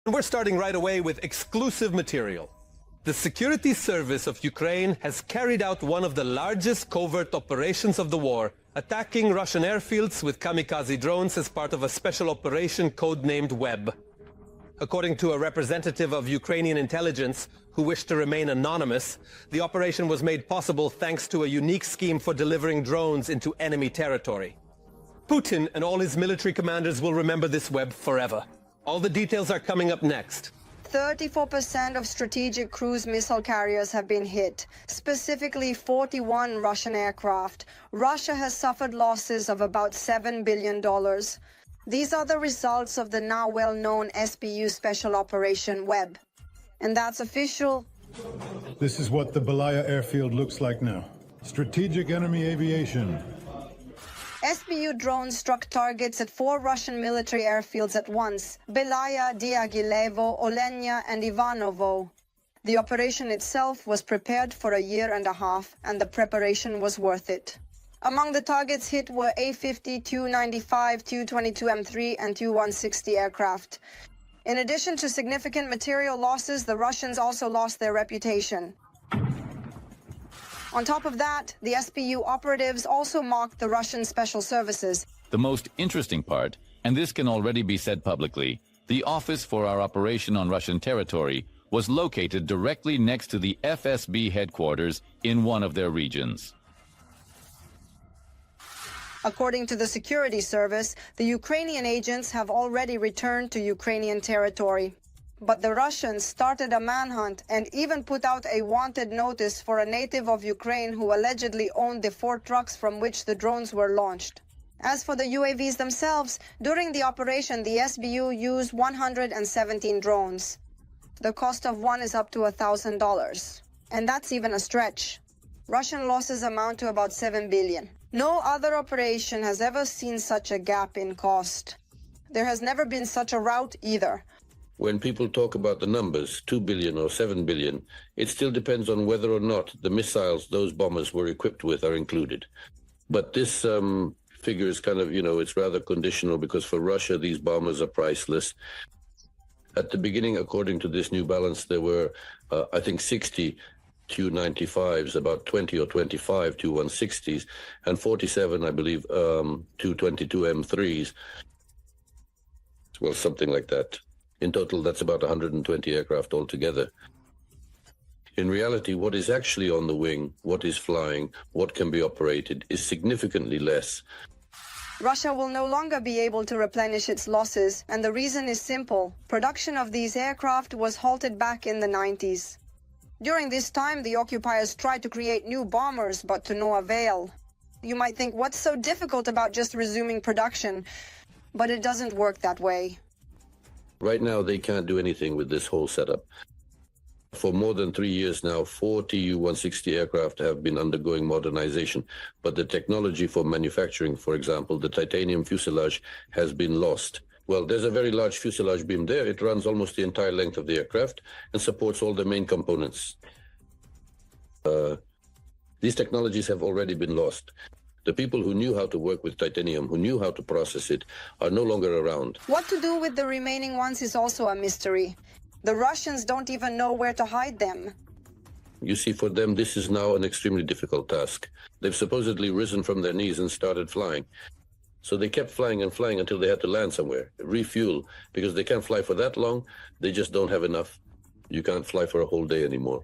We're starting right away with exclusive material. The security service of Ukraine has carried out one of the largest covert operations of the war, attacking Russian airfields with kamikaze drones as part of a special operation codenamed Web. According to a representative of Ukrainian intelligence who wished to remain anonymous, the operation was made possible thanks to a unique scheme for delivering drones into enemy territory. Putin and all his military commanders will remember this Web forever. All the details are coming up next. 34% of strategic cruise missile carriers have been hit, specifically 41 Russian aircraft. Russia has suffered losses of about $7 billion. These are the results of the now well-known SBU Special Operation Web. And that's official. This is what the Belaya airfield looks like now. Strategic enemy aviation. SBU drones struck targets at 4 Russian military airfields at once: Belaya, Diaghilevo, Olenya and Ivanovo. The operation itself was prepared for a year and a half, and the preparation was worth it. Among the targets hit were A-50, Tu-95, Tu-22M3 and Tu-160 aircraft. In addition to significant material losses, the Russians also lost their reputation. On top of that, the SBU operatives also mocked the Russian special services. The most interesting part, and this can already be said publicly, the office for our operation on Russian territory was located directly next to the FSB headquarters in one of their regions. According to the security service, the Ukrainian agents have already returned to Ukrainian territory. But the Russians started a manhunt and even put out a wanted notice for a native of Ukraine who allegedly owned the 4 trucks from which the drones were launched. As for the UAVs themselves, during the operation, the SBU used 117 drones. The cost of one is up to $1,000. And that's even a stretch. Russian losses amount to about $7 billion. No other operation has ever seen such a gap in cost. There has never been such a rout either. When people talk about the numbers, 2 billion or 7 billion, it still depends on whether or not the missiles those bombers were equipped with are included. But this figure is kind of, it's rather conditional, because for Russia, these bombers are priceless. At the beginning, according to this new balance, there were, I think, 60 Tu-95s, about 20 or 25 Tu-160s, and 47, I believe, Tu-22M3s. Well, something like that. In total, that's about 120 aircraft altogether. In reality, what is actually on the wing, what is flying, what can be operated, is significantly less. Russia will no longer be able to replenish its losses, and the reason is simple. Production of these aircraft was halted back in the 90s. During this time, the occupiers tried to create new bombers, but to no avail. You might think, what's so difficult about just resuming production? But it doesn't work that way. Right now, they can't do anything with this whole setup. For more than 3 years now, 4 Tu-160 aircraft have been undergoing modernization, but the technology for manufacturing, for example, the titanium fuselage, has been lost. Well, there's a very large fuselage beam there. It runs almost the entire length of the aircraft and supports all the main components. These technologies have already been lost. The people who knew how to work with titanium, who knew how to process it, are no longer around. What to do with the remaining ones is also a mystery. The Russians don't even know where to hide them. You see, for them, this is now an extremely difficult task. They've supposedly risen from their knees and started flying. So they kept flying and flying until they had to land somewhere, refuel, because they can't fly for that long. They just don't have enough. You can't fly for a whole day anymore.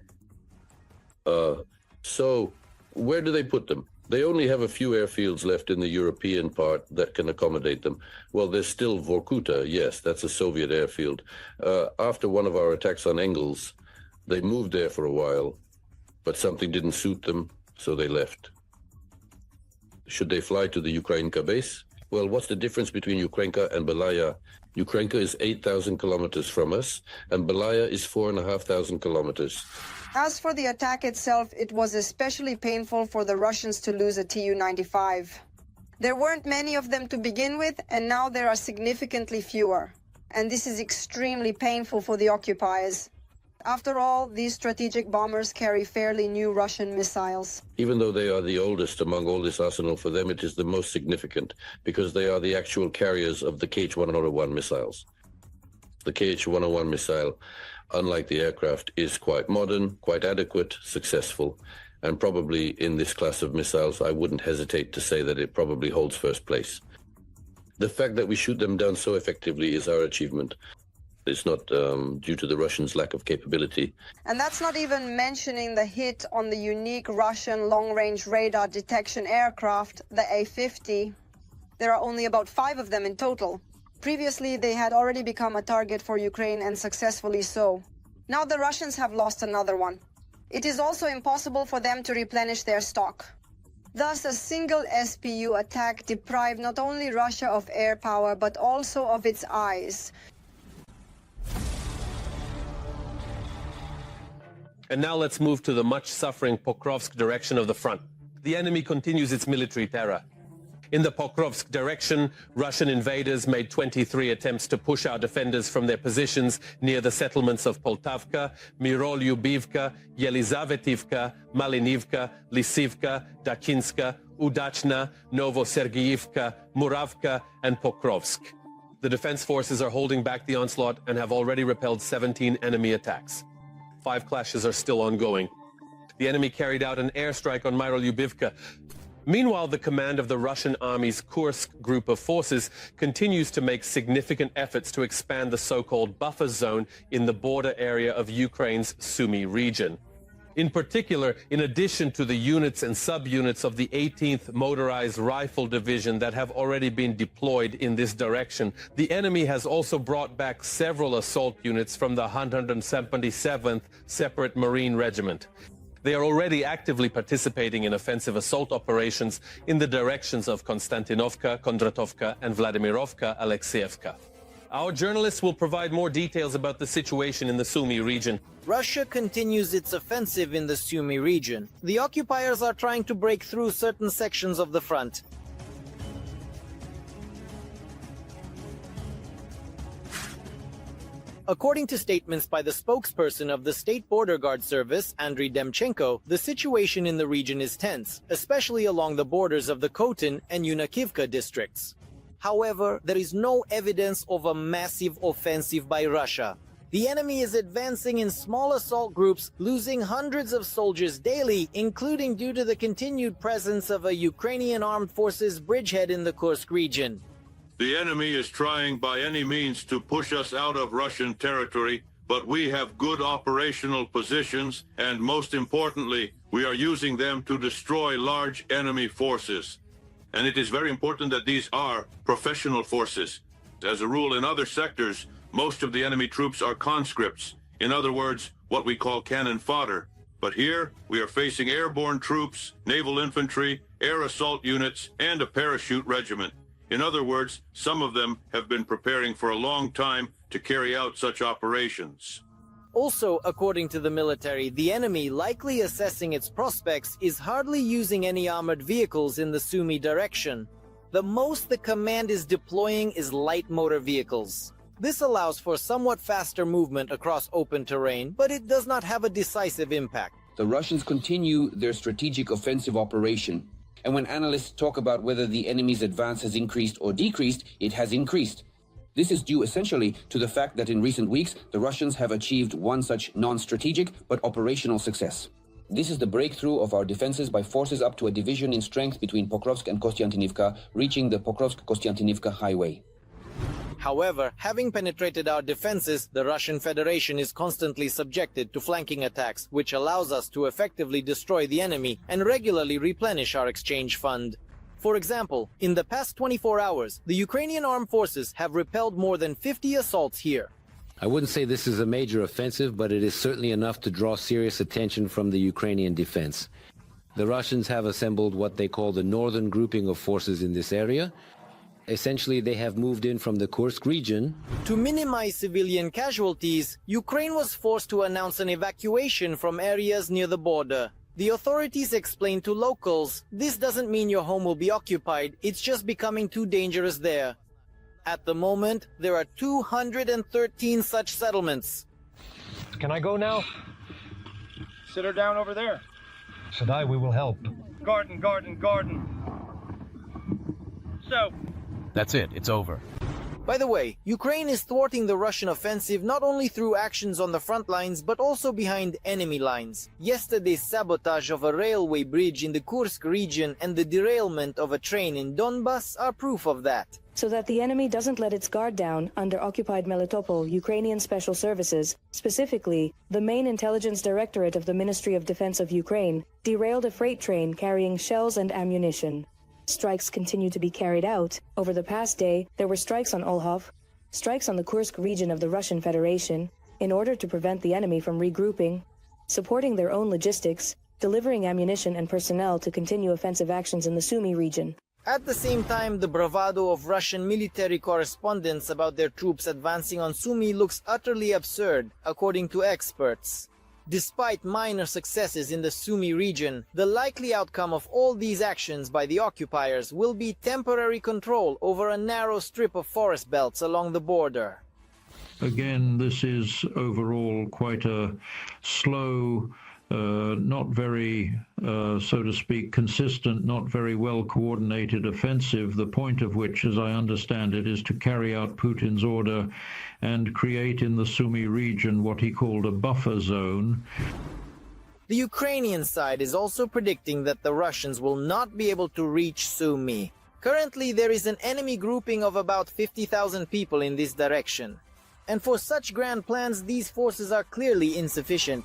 So where do they put them? They only have a few airfields left in the European part that can accommodate them. Well, there's still Vorkuta, yes, that's a Soviet airfield. After one of our attacks on Engels, they moved there for a while, but something didn't suit them, so they left. Should they fly to the Ukrainka base? Well, what's the difference between Ukrainka and Belaya? Ukrainka is 8,000 kilometers from us, and Belaya is 4,500 kilometers. As for the attack itself, it was especially painful for the Russians to lose a Tu-95. There weren't many of them to begin with, and now there are significantly fewer. And this is extremely painful for the occupiers. After all, these strategic bombers carry fairly new Russian missiles. Even though they are the oldest among all this arsenal, for them it is the most significant, because they are the actual carriers of the Kh-101 missiles. The Kh-101 missile, unlike the aircraft, is quite modern, quite adequate, successful, and probably in this class of missiles, I wouldn't hesitate to say that it probably holds first place. The fact that we shoot them down so effectively is our achievement. It's not due to the Russians' lack of capability. And that's not even mentioning the hit on the unique Russian long-range radar detection aircraft, the A-50. There are only about 5 of them in total. Previously, they had already become a target for Ukraine, and successfully so. Now the Russians have lost another one. It is also impossible for them to replenish their stock. Thus, a single SPU attack deprived not only Russia of air power, but also of its eyes. And now let's move to the much-suffering Pokrovsk direction of the front. The enemy continues its military terror. In the Pokrovsk direction, Russian invaders made 23 attempts to push our defenders from their positions near the settlements of Poltavka, Mirolyubivka, Yelizavetivka, Malinivka, Lisivka, Dakinska, Udachna, Novosergeyivka, Muravka, and Pokrovsk. The defense forces are holding back the onslaught and have already repelled 17 enemy attacks. 5 clashes are still ongoing. The enemy carried out an airstrike on Mirolyubivka. Meanwhile, the command of the Russian army's Kursk group of forces continues to make significant efforts to expand the so-called buffer zone in the border area of Ukraine's Sumy region. In particular, in addition to the units and subunits of the 18th Motorized Rifle Division that have already been deployed in this direction, the enemy has also brought back several assault units from the 177th Separate Marine Regiment. They are already actively participating in offensive assault operations in the directions of Konstantinovka, Kondratovka, and Vladimirovka Alexievka. Our journalists will provide more details about the situation in the Sumy region. Russia continues its offensive in the Sumy region. The occupiers are trying to break through certain sections of the front. According to statements by the spokesperson of the State Border Guard Service, Andriy Demchenko, the situation in the region is tense, especially along the borders of the Khotin and Yunakivka districts. However, there is no evidence of a massive offensive by Russia. The enemy is advancing in small assault groups, losing hundreds of soldiers daily, including due to the continued presence of a Ukrainian armed forces bridgehead in the Kursk region. The enemy is trying by any means to push us out of Russian territory, but we have good operational positions, and most importantly, we are using them to destroy large enemy forces. And it is very important that these are professional forces. As a rule, in other sectors, most of the enemy troops are conscripts. In other words, what we call cannon fodder. But here, we are facing airborne troops, naval infantry, air assault units, and a parachute regiment. In other words, some of them have been preparing for a long time to carry out such operations. Also, according to the military, the enemy, likely assessing its prospects, is hardly using any armored vehicles in the Sumy direction. The most the command is deploying is light motor vehicles. This allows for somewhat faster movement across open terrain, but it does not have a decisive impact. The Russians continue their strategic offensive operation. And when analysts talk about whether the enemy's advance has increased or decreased, it has increased. This is due essentially to the fact that in recent weeks, the Russians have achieved one such non-strategic but operational success. This is the breakthrough of our defenses by forces up to a division in strength between Pokrovsk and Kostiantynivka, reaching the Pokrovsk-Kostiantynivka highway. However, having penetrated our defenses, the Russian Federation is constantly subjected to flanking attacks, which allows us to effectively destroy the enemy and regularly replenish our exchange fund. For example, in the past 24 hours, the Ukrainian armed forces have repelled more than 50 assaults here. I wouldn't say this is a major offensive, but it is certainly enough to draw serious attention from the Ukrainian defense. The Russians have assembled what they call the northern grouping of forces in this area. Essentially, they have moved in from the Kursk region. To minimize civilian casualties, Ukraine was forced to announce an evacuation from areas near the border. The authorities explained to locals, this doesn't mean your home will be occupied, it's just becoming too dangerous there. At the moment, there are 213 such settlements. Can I go now? Sit her down over there. Sadai, we will help. Garden. So, that's it, it's over. By the way, Ukraine is thwarting the Russian offensive not only through actions on the front lines, but also behind enemy lines. Yesterday's sabotage of a railway bridge in the Kursk region and the derailment of a train in Donbas are proof of that. So that the enemy doesn't let its guard down under occupied Melitopol, Ukrainian Special Services, specifically the main intelligence directorate of the Ministry of Defense of Ukraine, derailed a freight train carrying shells and ammunition. Strikes continue to be carried out. Over the past day, there were strikes on Olhov, strikes on the Kursk region of the Russian Federation, in order to prevent the enemy from regrouping, supporting their own logistics, delivering ammunition and personnel to continue offensive actions in the Sumy region. At the same time, the bravado of Russian military correspondents about their troops advancing on Sumy looks utterly absurd, according to experts. Despite minor successes in the Sumy region, the likely outcome of all these actions by the occupiers will be temporary control over a narrow strip of forest belts along the border. Again, this is overall quite a slow, not very, so to speak, consistent, not very well coordinated offensive, the point of which, as I understand it, is to carry out Putin's order and create in the Sumy region what he called a buffer zone. The Ukrainian side is also predicting that the Russians will not be able to reach Sumy. Currently, there is an enemy grouping of about 50,000 people in this direction. And for such grand plans, these forces are clearly insufficient.